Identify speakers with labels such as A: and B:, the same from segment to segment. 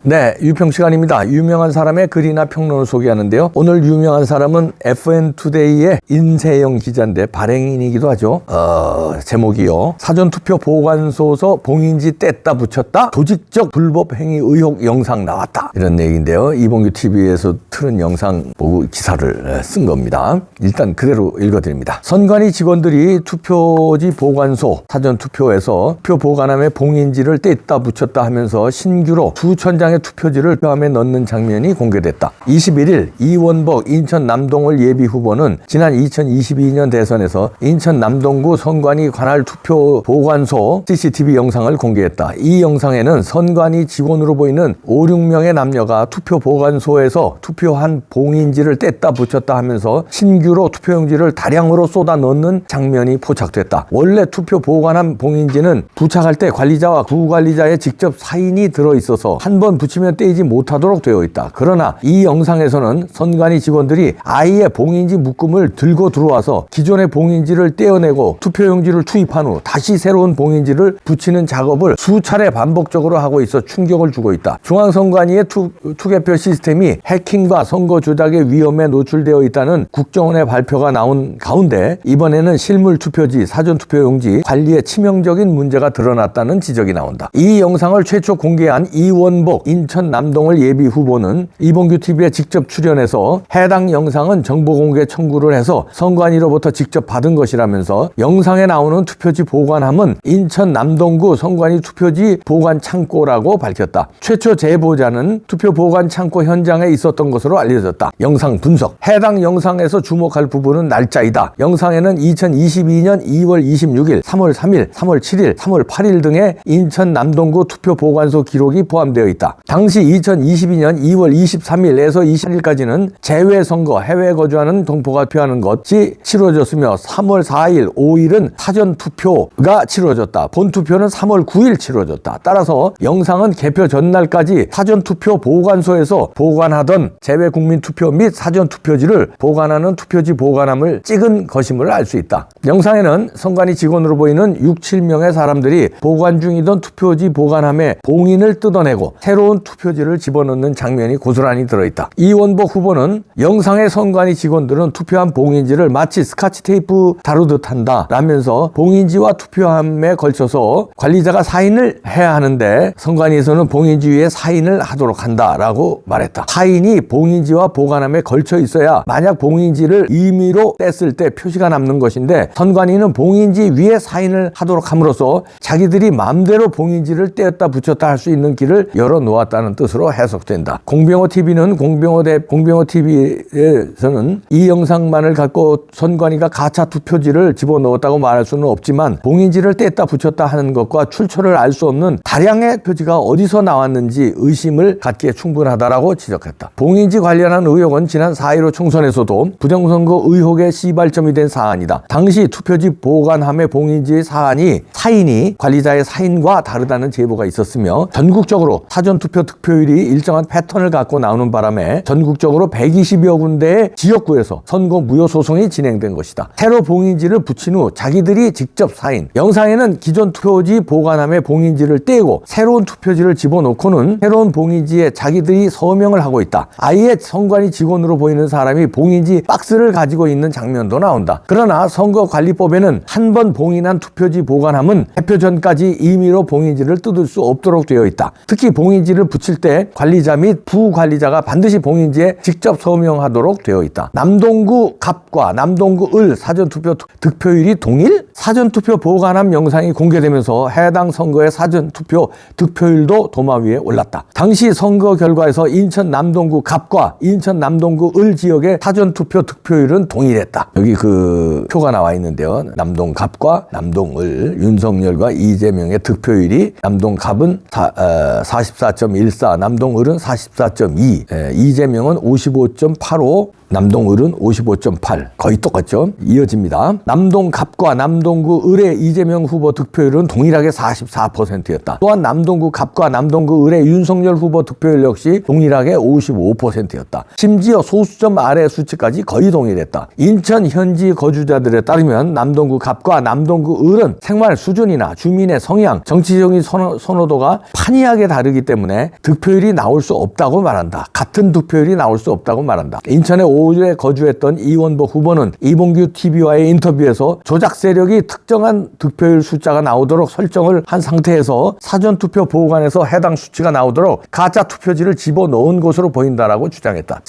A: 네, 유평 시간입니다. 유명한 사람의 글이나 평론을 소개하는데요. 오늘 유명한 사람은 FN투데이의 인세영 기자인데 발행인이기도 하죠. 제목이요. 사전투표 보관소서 봉인지 뗐다 붙였다 조직적 불법 행위 의혹 영상 나왔다. 이런 얘기인데요. 이봉규 TV에서 틀은 영상 보고 기사를 쓴 겁니다. 일단 그대로 읽어드립니다. 선관위 직원들이 투표지 보관소 사전투표에서 투표 보관함에 봉인지를 뗐다 붙였다 하면서 신규로 수천 장의 투표지를 투표함에 넣는 장면이 공개됐다. 21일 이원복 인천 남동을 예비후보는 지난 2022년 대선에서 인천 남동구 선관위 관할 투표 보관소 CCTV 영상을 공개했다. 이 영상에는 선관위 직원으로 보이는 5, 6명의 남녀가 투표 보관소에서 투표한 봉인지를 뗐다 붙였다 하면서 신규로 투표용지를 다량으로 쏟아 넣는 장면이 포착됐다. 원래 투표 보관함 봉인지는 부착할 때 관리자와 부관리자의 직접 사인이 들어있어서 한 번 붙이면 떼지 못하도록 되어 있다. 그러나 이 영상에서는 선관위 직원들이 아예 봉인지 묶음을 들고 들어와서 기존의 봉인지를 떼어내고 투표용지를 투입한 후 다시 새로운 봉인지를 붙이는 작업을 수차례 반복적으로 하고 있어 충격을 주고 있다. 중앙선관위의 투개표 시스템이 해킹과 선거 조작의 위험에 노출되어 있다는 국정원의 발표가 나온 가운데 이번에는 실물 투표지, 사전투표용지 관리에 치명적인 문제가 드러났다는 지적이 나온다. 이 영상을 최초 공개한 이원복 인천 남동을 예비 후보는 이봉규 TV에 직접 출연해서 해당 영상은 정보공개 청구를 해서 선관위로부터 직접 받은 것이라면서 영상에 나오는 투표지 보관함은 인천 남동구 선관위 투표지 보관 창고라고 밝혔다. 최초 제보자는 투표 보관 창고 현장에 있었던 것으로 알려졌다. 영상 분석. 해당 영상에서 주목할 부분은 날짜이다. 영상에는 2022년 2월 26일, 3월 3일, 3월 7일, 3월 8일 등의 인천 남동구 투표 보관소 기록이 포함되어 있다. 당시 2022년 2월 23일에서 20일까지는 재외선거, 해외 거주하는 동포가 투표하는 것이 치러졌으며 3월 4일, 5일은 사전투표가 치러졌다. 본투표는 3월 9일 치러졌다. 따라서 영상은 개표 전날까지 사전투표 보관소에서 보관하던 재외국민투표 및 사전투표지를 보관하는 투표지 보관함을 찍은 것임을 알 수 있다. 영상에는 선관위 직원으로 보이는 6, 7명의 사람들이 보관 중이던 투표지 보관함에 봉인을 뜯어내고 새로운 투표지를 집어넣는 장면이 고스란히 들어있다. 이원복 후보는 영상의 선관위 직원들은 투표함 봉인지를 마치 스카치 테이프 다루듯 한다 라면서 봉인지와 투표함에 걸쳐서 관리자가 사인을 해야 하는데 선관위에서는 봉인지 위에 사인을 하도록 한다라고 말했다. 사인이 봉인지와 보관함에 걸쳐 있어야 만약 봉인지를 임의로 뗐을 때 표시가 남는 것인데 선관위는 봉인지 위에 사인을 하도록 함으로써 자기들이 마음대로 봉인지를 떼었다 붙였다 할 수 있는 길을 열어놓았다는 뜻으로 해석된다. 공병호 TV는 공병호 TV에서는 이 영상만을 갖고 선관위가 가짜 투표지를 집어넣었다고 말할 수는 없지만 봉인지를 뗐다 붙였다 하는 것과 출처를 알 수 없는 다량의 표지가 어디서 나왔는지 의심을 갖기에 충분하다라고 지적했다. 봉인지 관련한 의혹은 지난 4.15 총선에서도 부정선거 의혹의 시발점이 된 사안이다. 당시 투표지 보관함의 봉인지 사인이 관리자의 사인과 다르다는 제보가 있었으며 전국적으로 사전투표 득표율이 일정한 패턴을 갖고 나오는 바람에 전국적으로 120여 군데의 지역구에서 선거 무효 소송이 진행된 것이다. 새로 봉인지를 붙인 후 자기들이 직접 사인. 영상에는 기존 투표지 보관함에 봉인지를 떼고 새로운 투표지를 집어넣고는 새로운 봉인지에 자기들이 서명을 하고 있다. 아예 선관위 직원으로 보이는 사람이 봉인지 박스를 가지고 있는 장면도 나온다. 그러나 선거관리법에는 한 번 봉인한 투표지 보관함은 개표 전까지 임의로 봉인지를 뜯을 수 없도록 되어 있다. 특히 봉인지를 붙일 때 관리자 및 부관리자가 반드시 봉인지에 직접 서명하도록 되어 있다. 남동구 갑과 남동구 을 사전투표 득표율이 동일? 사전투표 보관함 영상이 공개되면서 해당 선거의 사전투표 득표율도 도마 위에 올랐다. 당시 선거 결과에서 인천 남동구 갑과 인천 남동구 을 지역의 사전투표 득표율은 동일했다. 여기 그 표가 나와 있는데요. 남동 갑과 남동 을, 윤석열과 이재명의 득표율이 남동 갑은 44.14, 남동 을은 44.2, 이재명은 55.85, 남동을은 55.8, 거의 똑같죠. 이어집니다. 남동갑과 남동구 을의 이재명 후보 득표율은 동일하게 44%였다. 또한 남동구 갑과 남동구 을의 윤석열 후보 득표율 역시 동일하게 55%였다. 심지어 소수점 아래 수치까지 거의 동일했다. 인천 현지 거주자들에 따르면 남동구 갑과 남동구 을은 생활 수준이나 주민의 성향, 정치적인 선호도가 판이하게 다르기 때문에 득표율이 나올 수 없다고 말한다. 같은 득표율이 나올 수 없다고 말한다. 인천에 5일에 거주했던 이원복 후보는 이봉규 TV와의 인터뷰에서 조작 세력이 특정한 득표율 숫자가 나오도록 설정을 한 상태에서 사전투표 보관에서 해당 수치가 나오도록 가짜 투표지를 집어넣은 것으로 보인다라고 주장했다.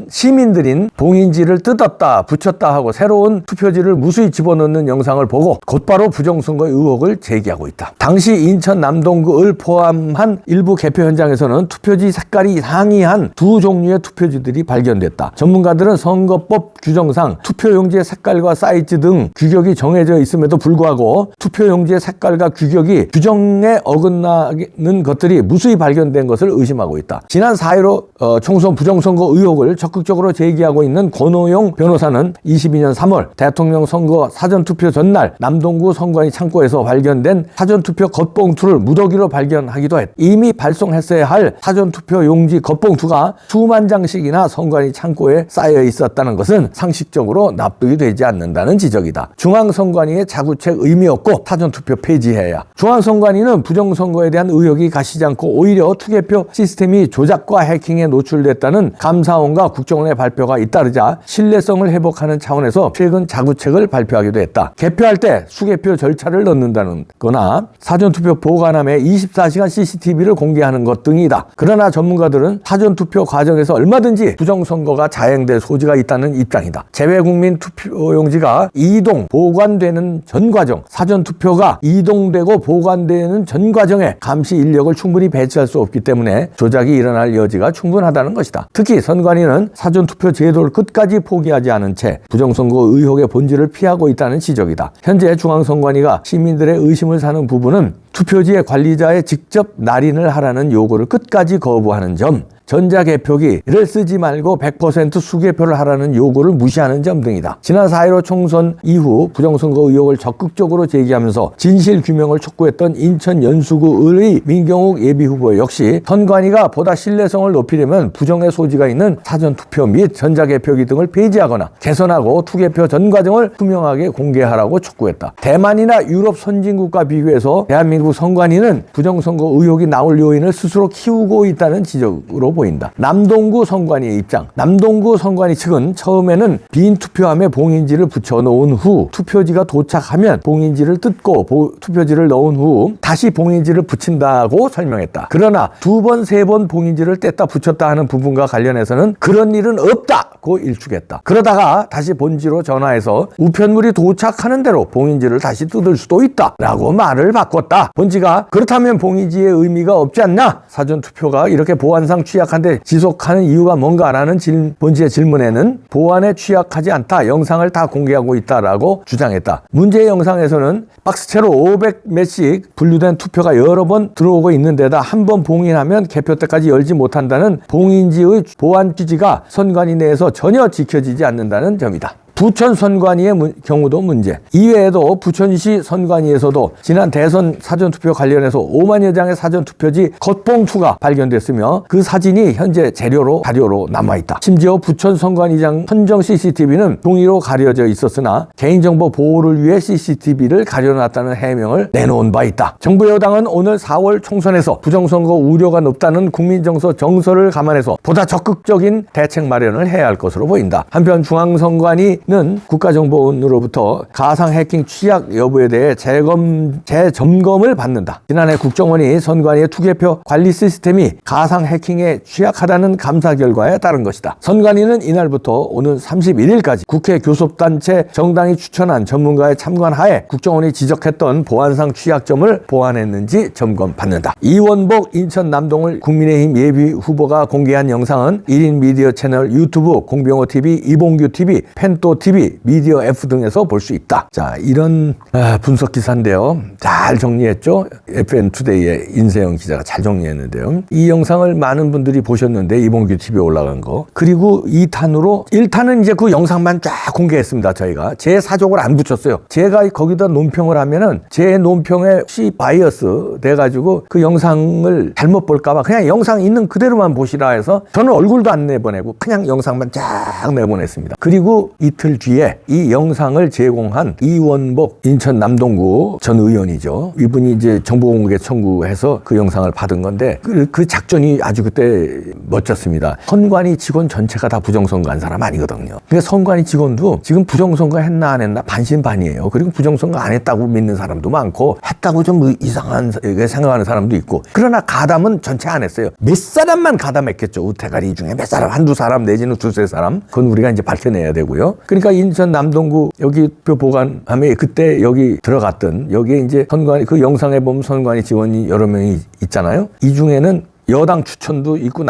A: 시민들인 봉인지를 뜯었다, 붙였다 하고 새로운 투표지를 무수히 집어넣는 영상을 보고 곧바로 부정선거 의혹을 제기하고 있다. 당시 인천 남동구 을 포함한 일부 개표 현장에서는 투표지 색깔이 상이한 두 종류의 투표지들이 발견됐다. 전문가들은 선거법 규정상 투표용지의 색깔과 사이즈 등 규격이 정해져 있음에도 불구하고 투표용지의 색깔과 규격이 규정에 어긋나는 것들이 무수히 발견된 것을 의심하고 있다. 지난 4.15 총선 부정선거 의혹을 적극적으로 제기하고 있는 권오용 변호사는 22년 3월 대통령 선거 사전투표 전날 남동구 선관위 창고에서 발견된 사전투표 겉봉투를 무더기로 발견하기도 했다. 이미 발송했어야 할 사전투표 용지 겉봉투가 수만 장씩이나 선관위 창고에 쌓여 있었다는 것은 상식적으로 납득이 되지 않는다는 지적이다. 중앙선관위의 자구책 의미 없고 사전투표 폐지해야. 중앙선관위는 부정선거에 대한 의혹이 가시지 않고 오히려 투개표 시스템이 조작과 해킹에 노출됐다는 감사원과 국정원의 발표가 잇따르자 신뢰성을 회복하는 차원에서 최근 자구책을 발표하기도 했다. 개표할 때 수개표 절차를 넣는다는 거나 사전투표 보관함에 24시간 CCTV를 공개하는 것 등이다. 그러나 전문가들은 사전투표 과정에서 얼마든지 부정선거가 자행될 소지가 있다는 입장이다. 재외국민 투표용지가 이동, 보관되는 전 과정, 사전투표가 이동되고 보관되는 전 과정에 감시 인력을 충분히 배치할 수 없기 때문에 조작이 일어날 여지가 충분하다는 것이다. 특히 선관위는 사전투표 제도를 끝까지 포기하지 않은 채 부정선거 의혹의 본질을 피하고 있다는 지적이다. 현재 중앙선관위가 시민들의 의심을 사는 부분은 투표지의 관리자의 직접 날인을 하라는 요구를 끝까지 거부하는 점, 전자개표기를 쓰지 말고 100% 수개표를 하라는 요구를 무시하는 점 등이다. 지난 4.15 총선 이후 부정선거 의혹을 적극적으로 제기하면서 진실규명을 촉구했던 인천 연수구 을의 민경욱 예비후보 역시 선관위가 보다 신뢰성을 높이려면 부정의 소지가 있는 사전투표 및 전자개표기 등을 폐지하거나 개선하고 투개표 전 과정을 투명하게 공개하라고 촉구했다. 대만이나 유럽 선진국과 비교해서 대한민국 선관위는 부정선거 의혹이 나올 요인을 스스로 키우고 있다는 지적으로 보인다. 남동구 선관위의 입장. 남동구 선관위 측은 처음에는 빈 투표함에 봉인지를 붙여놓은 후 투표지가 도착하면 봉인지를 뜯고 투표지를 넣은 후 다시 봉인지를 붙인다고 설명했다. 그러나 두 번, 세 번 봉인지를 뗐다 붙였다 하는 부분과 관련해서는 그런 일은 없다고 일축했다. 그러다가 다시 본지로 전화해서 우편물이 도착하는 대로 봉인지를 다시 뜯을 수도 있다라고 말을 바꿨다. 본지가 그렇다면 봉인지의 의미가 없지 않나? 사전투표가 이렇게 보안상 취약한데 지속하는 이유가 뭔가라는 본지의 질문에는 보안에 취약하지 않다. 영상을 다 공개하고 있다라고 주장했다. 문제의 영상에서는 박스채로 500매씩 분류된 투표가 여러 번 들어오고 있는 데다 한 번 봉인하면 개표 때까지 열지 못한다는 봉인지의 보안 취지가 선관위 내에서 전혀 지켜지지 않는다는 점이다. 부천 선관위의 경우도 문제. 이외에도 부천시 선관위에서도 지난 대선 사전투표 관련해서 5만여 장의 사전투표지 겉봉투가 발견됐으며 그 사진이 현재 자료로 남아있다. 심지어 부천 선관위장 선정 CCTV는 종이로 가려져 있었으나 개인정보 보호를 위해 CCTV를 가려놨다는 해명을 내놓은 바 있다. 정부 여당은 오늘 4월 총선에서 부정선거 우려가 높다는 국민정서 정서를 감안해서 보다 적극적인 대책 마련을 해야 할 것으로 보인다. 한편 중앙선관위 는 국가정보원으로부터 가상 해킹 취약 여부에 대해 재점검을 받는다. 지난해 국정원이 선관위의 투개표 관리 시스템이 가상 해킹에 취약하다는 감사 결과에 따른 것이다. 선관위는 이날부터 오는 31일까지 국회 교섭단체 정당이 추천한 전문가의 참관하에 국정원이 지적했던 보안상 취약점을 보완했는지 점검받는다. 이원복 인천 남동을 국민의힘 예비 후보가 공개한 영상은 1인 미디어 채널 유튜브 공병호TV, 이봉규TV, 펜또 TV, 미디어 F 등에서 볼 수 있다. 자, 이런 분석 기사인데요. 잘 정리했죠? FN투데이의 인세영 기자가 잘 정리했는데요. 이 영상을 많은 분들이 보셨는데, 이봉규 TV에 올라간 거. 그리고 2탄으로 1탄은 이제 그 영상만 쫙 공개했습니다. 저희가 제 사족을 안 붙였어요. 제가 거기다 논평을 하면은 제 논평에 혹시 바이어스 돼가지고 그 영상을 잘못 볼까봐 그냥 영상 있는 그대로만 보시라 해서 저는 얼굴도 안 내보내고 그냥 영상만 쫙 내보냈습니다. 그리고 이틀 뒤에 이 영상을 제공한 이원복 인천 남동구 전 의원이죠. 이분이 이제 정보공개 청구해서 그 영상을 받은 건데 그 작전이 아주 그때 멋졌습니다. 선관위 직원 전체가 다 부정선거 한 사람 아니거든요. 그러니까 선관위 직원도 지금 부정선거 했나 안 했나 반신반의예요. 그리고 부정선거 안 했다고 믿는 사람도 많고 했다고 좀 이상한 생각하는 사람도 있고. 그러나 가담은 전체 안 했어요. 몇 사람만 가담했겠죠. 우태가리 중에 몇 사람, 한두 사람 내지는 두세 사람. 그건 우리가 이제 밝혀내야 되고요. 그러니까 인천 남동구 여기 표 보관함에 그때 여기 들어갔던 여기에 이제 선관위 그 영상에 보면 선관위 직원이 여러 명이 있잖아요. 이 중에는 여당 추천도 있고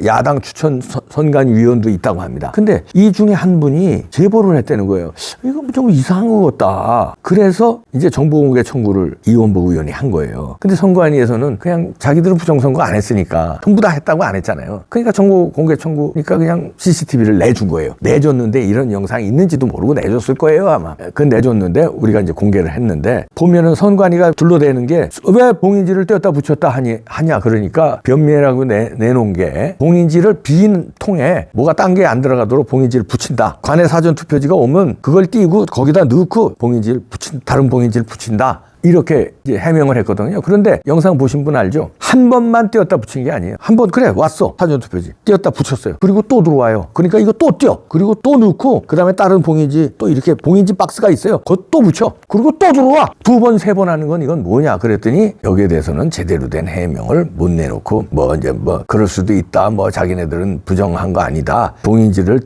A: 야당 추천 선관위원도 있다고 합니다. 근데 이 중에 한 분이 제보를 했다는 거예요. 이거 좀 이상한 것 같다. 그래서 이제 정보공개 청구를 이원복 의원이 한 거예요. 근데 선관위에서는 그냥 자기들은 부정선거 안 했으니까 전부 다 했다고 안 했잖아요. 그러니까 정보공개 청구니까 그냥 CCTV를 내준 거예요. 내줬는데 이런 영상이 있는지도 모르고 내줬을 거예요 아마. 그건 내줬는데 우리가 이제 공개를 했는데 보면은 선관위가 둘러대는 게 왜 봉인지를 떼었다 붙였다 하냐 그러니까 변미애라고 내놓은 게 봉인지를 빈 통에 뭐가 딴 게 안 들어가도록 봉인지를 붙인다. 관내 사전투표지가 오면 그걸 띄고 거기다 넣고 다른 봉인지를 붙인다. 이렇게 이제 해명을 했거든요. 그런데 영상 보신 분 알죠? 한 번만 띄었다 붙인 게 아니에요. 한 번 그래 왔어 사전투표지 띄었다 붙였어요. 그리고 또 들어와요. 그러니까 이거 또 띄어. 그리고 또 넣고 그 다음에 다른 봉인지 또 이렇게 봉인지 박스가 있어요. 그거 또 붙여. 그리고 또 들어와. 두 번 세 번 하는 건 이건 뭐냐 그랬더니 여기에 대해서는 제대로 된 해명을 못 내놓고 그럴 수도 있다. 자기네들은 부정한 거 아니다. 봉인지를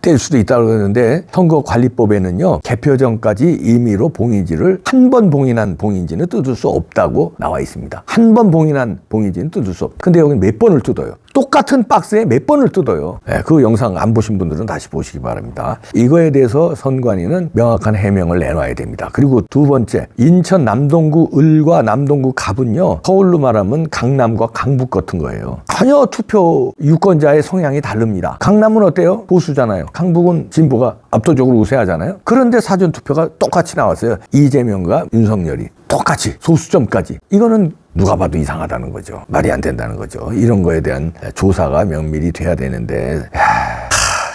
A: 뗄 수도 있다 그러는데 선거관리법에는요 개표 전까지 임의로 봉인지를 한 번 봉인한 봉인지는 뜯을 수 없다고 나와 있습니다. 한 번 봉인한 봉인지는 뜯을 수 없다. 근데 여기 몇 번을 뜯어요. 똑같은 박스에 몇 번을 뜯어요. 그 영상 안 보신 분들은 다시 보시기 바랍니다. 이거에 대해서 선관위는 명확한 해명을 내놔야 됩니다. 그리고 두 번째, 인천 남동구 을과 남동구 갑은요 서울로 말하면 강남과 강북 같은 거예요. 전혀 투표 유권자의 성향이 다릅니다. 강남은 어때요? 보수잖아요. 강북은 진보가 압도적으로 우세하잖아요. 그런데 사전투표가 똑같이 나왔어요. 이재명과 윤석열이 똑같이 소수점까지. 이거는 누가 봐도 이상하다는 거죠. 말이 안 된다는 거죠. 이런 거에 대한 조사가 면밀히 돼야 되는데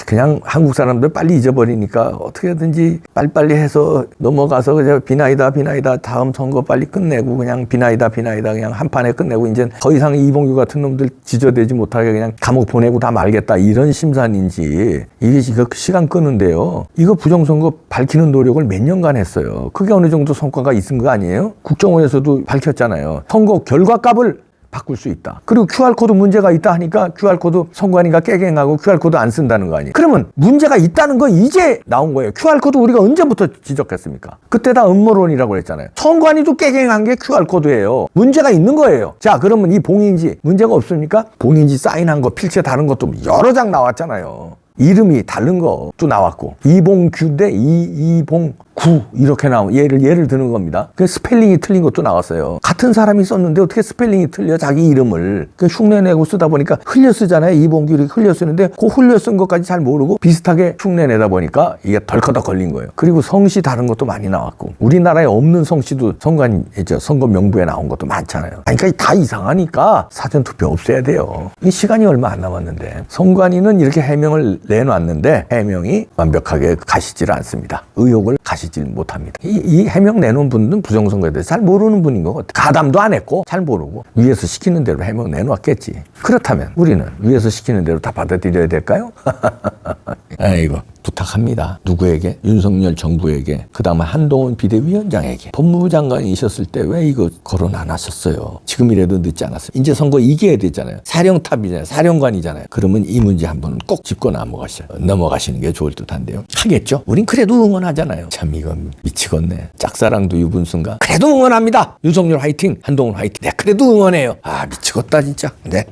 A: 그냥 한국 사람들 빨리 잊어버리니까 어떻게든지 빨리빨리 해서 넘어가서 그냥 비나이다 다음 선거 빨리 끝내고 그냥 비나이다 그냥 한 판에 끝내고 이제 더 이상 이봉규 같은 놈들 지저대지 못하게 그냥 감옥 보내고 다 말겠다 이런 심산인지 이게 시간 끄는데요. 이거 부정선거 밝히는 노력을 몇 년간 했어요. 그게 어느 정도 성과가 있은 거 아니에요? 국정원에서도 밝혔잖아요. 선거 결과값을 바꿀 수 있다. 그리고 QR코드 문제가 있다 하니까 QR코드 선관위가 깨갱하고 QR코드 안 쓴다는 거 아니에요. 그러면 문제가 있다는 거 이제 나온 거예요. QR코드 우리가 언제부터 지적했습니까? 그때 다 음모론이라고 했잖아요. 선관위도 깨갱한 게 QR코드예요. 문제가 있는 거예요. 자, 그러면 이 봉인지 문제가 없습니까? 봉인지 사인한 거 필체 다른 것도 여러 장 나왔잖아요. 이름이 다른 것도 나왔고 이봉규 대 이봉구 이렇게 나온 예를 드는 겁니다. 그 스펠링이 틀린 것도 나왔어요. 같은 사람이 썼는데 어떻게 스펠링이 틀려 자기 이름을 그 흉내내고 쓰다 보니까 흘려 쓰잖아요. 이봉규 이렇게 흘려 쓰는데 그 흘려 쓴 것까지 잘 모르고 비슷하게 흉내내다 보니까 이게 덜커덕 걸린 거예요. 그리고 성씨 다른 것도 많이 나왔고 우리나라에 없는 성씨도 선거 명부에 나온 것도 많잖아요. 그러니까 다 이상하니까 사전투표 없애야 돼요. 이 시간이 얼마 안 남았는데 선관위는 이렇게 해명을 내놨는데 해명이 완벽하게 가시질 않습니다. 의혹을 가시질 못합니다. 이 해명 내놓은 분은 부정선거에 대해서 잘 모르는 분인 것 같아요. 가담도 안 했고 잘 모르고 위에서 시키는 대로 해명 내놓았겠지. 그렇다면 우리는 위에서 시키는 대로 다 받아들여야 될까요? 아이고 부탁합니다. 누구에게? 윤석열 정부에게, 그 다음에 한동훈 비대위원장에게. 법무부 장관이셨을 때 왜 이거 거론 안 하셨어요? 지금이라도 늦지 않았어요. 이제 선거 이겨야 되잖아요. 사령탑이잖아요. 사령관이잖아요. 그러면 이 문제 한번 꼭 짚고 넘어가시는 게 좋을 듯한데요. 하겠죠? 우린 그래도 응원하잖아요. 참 이건 미치겠네. 짝사랑도 유분순가. 그래도 응원합니다. 윤석열 화이팅, 한동훈 화이팅. 네, 그래도 응원해요. 아 미치겠다 진짜. 네.